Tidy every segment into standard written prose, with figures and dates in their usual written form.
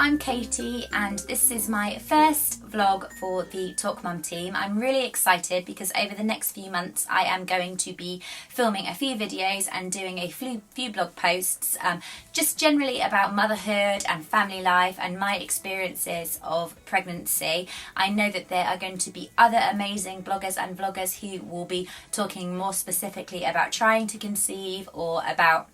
I'm Katie and this is my first vlog for the TalkMum team. I'm really excited because over the next few months I am going to be filming a few videos and doing a few blog posts just generally about motherhood and family life and my experiences of pregnancy. I know that there are going to be other amazing bloggers and vloggers who will be talking more specifically about trying to conceive or about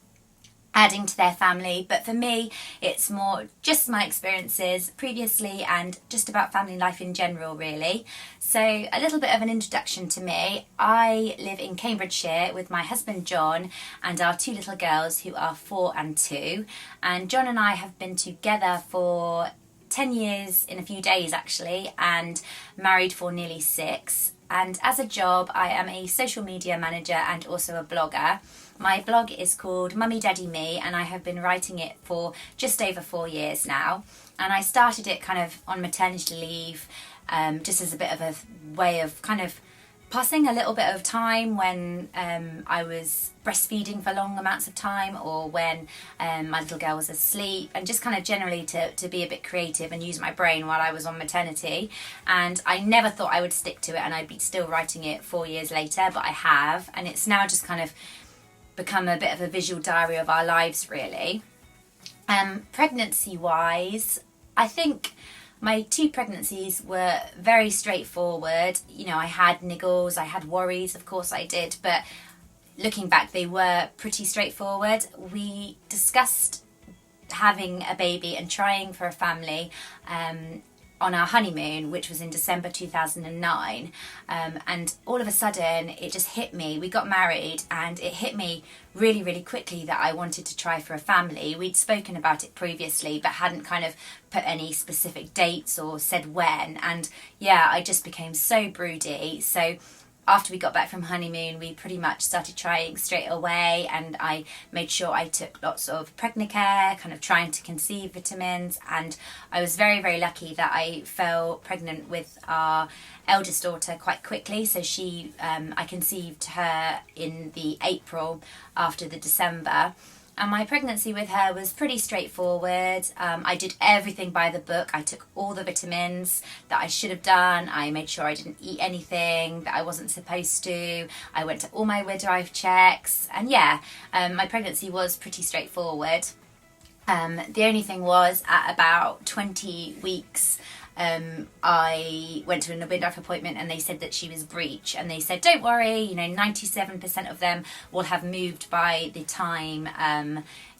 adding to their family, but for me it's more just my experiences previously and just about family life in general really. So a little bit of an introduction to me. I live in Cambridgeshire with my husband John and our two little girls who are 4 and 2, and John and I have been together for 10 years in a few days actually, and married for nearly 6. And as a job I am a social media manager and also a blogger. My blog is called Mummy Daddy Me and I have been writing it for just over 4 years now, and I started it kind of on maternity leave just as a bit of a way of kind of passing a little bit of time when I was breastfeeding for long amounts of time, or when my little girl was asleep, and just kind of generally to be a bit creative and use my brain while I was on maternity. And I never thought I would stick to it and I'd be still writing it 4 years later, but I have, and it's now just kind of become a bit of a visual diary of our lives really. Pregnancy wise, I think my 2 pregnancies were very straightforward. You know, I had niggles, I had worries, of course I did, but looking back they were pretty straightforward. We discussed having a baby and trying for a family on our honeymoon, which was in December 2009, and all of a sudden it just hit me. We got married and it hit me really quickly that I wanted to try for a family. We'd spoken about it previously but hadn't kind of put any specific dates or said when, and yeah, I just became so broody. So after we got back from honeymoon we pretty much started trying straight away, and I made sure I took lots of Pregnacare, kind of trying to conceive vitamins, and I was very lucky that I fell pregnant with our eldest daughter quite quickly. So she I conceived her in the April after the December. And my pregnancy with her was pretty straightforward. I did everything by the book. I took all the vitamins that I should have done. I made sure I didn't eat anything that I wasn't supposed to. I went to all my midwife checks. And yeah, my pregnancy was pretty straightforward. The only thing was at about 20 weeks, I went to a midwife appointment and they said that she was breech, and they said don't worry, you know, 97% of them will have moved by the time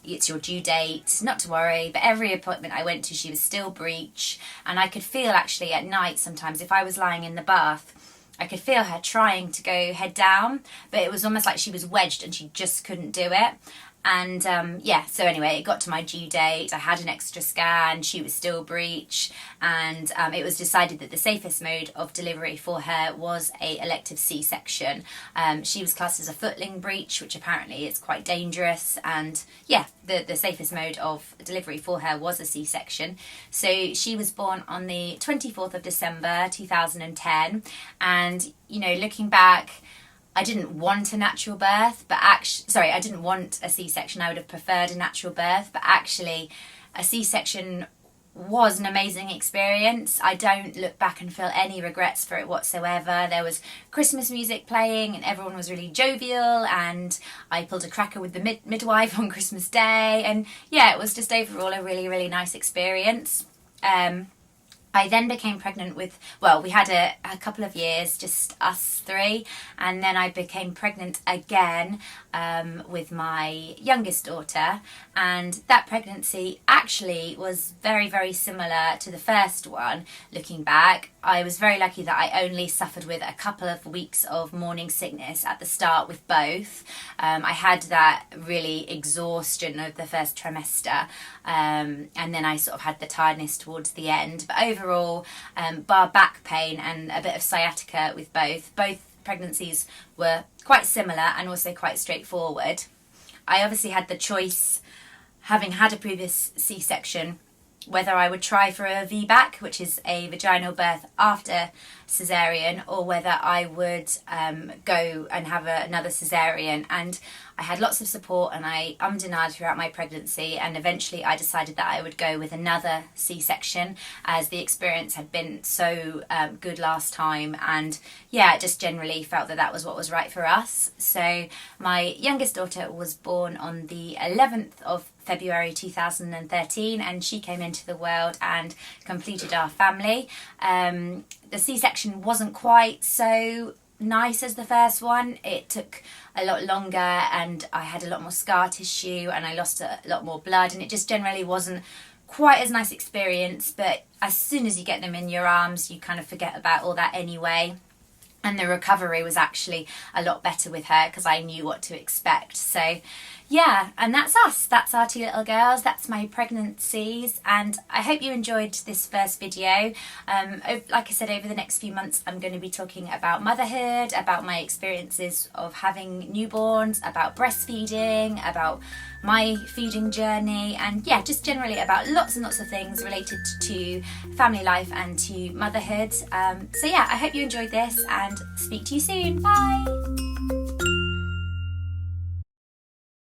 it's your due date, not to worry. But every appointment I went to she was still breech, and I could feel actually at night sometimes if I was lying in the bath I could feel her trying to go head down, but it was almost like she was wedged and she just couldn't do it. And yeah, so anyway, it got to my due date, I had an extra scan, she was still breech, and it was decided that the safest mode of delivery for her was a elective C-section. She was classed as a footling breech, which apparently is quite dangerous, and yeah, the safest mode of delivery for her was a C-section. So she was born on the 24th of December 2010, and you know, looking back, I didn't want a natural birth, but actually, I didn't want a C-section. I would have preferred a natural birth, but actually a C-section was an amazing experience. I don't look back and feel any regrets for it whatsoever. There was Christmas music playing and everyone was really jovial, and I pulled a cracker with the midwife on Christmas Day, and yeah, it was just overall a really nice experience. I then became pregnant with, well, we had a couple of years, just us 3, and then I became pregnant again with my youngest daughter, and that pregnancy actually was very similar to the first one. Looking back, I was very lucky that I only suffered with a couple of weeks of morning sickness at the start with both. I had that really exhaustion of the first trimester, and then I sort of had the tiredness towards the end. But overall, bar back pain and a bit of sciatica with both pregnancies were quite similar and also quite straightforward. I obviously had the choice, having had a previous C-section, whether I would try for a VBAC, which is a vaginal birth after cesarean, or whether I would go and have another cesarean. And I had lots of support, and I ummed and ahed throughout my pregnancy, and eventually I decided that I would go with another C-section, as the experience had been so good last time, and yeah, I just generally felt that that was what was right for us. So my youngest daughter was born on the 11th of February 2013, and she came into the world and completed our family. The C-section wasn't quite so nice as the first one. It took a lot longer, and I had a lot more scar tissue, and I lost a lot more blood, and it just generally wasn't quite as nice experience. But as soon as you get them in your arms, you kind of forget about all that anyway. And the recovery was actually a lot better with her because I knew what to expect. So yeah, and that's us. That's our two little girls. That's my pregnancies, and I hope you enjoyed this first video. Like I said, over the next few months I'm going to be talking about motherhood, about my experiences of having newborns, about breastfeeding, about my feeding journey, and yeah, just generally about lots and lots of things related to family life and to motherhood. So yeah, I hope you enjoyed this, and speak to you soon. Bye!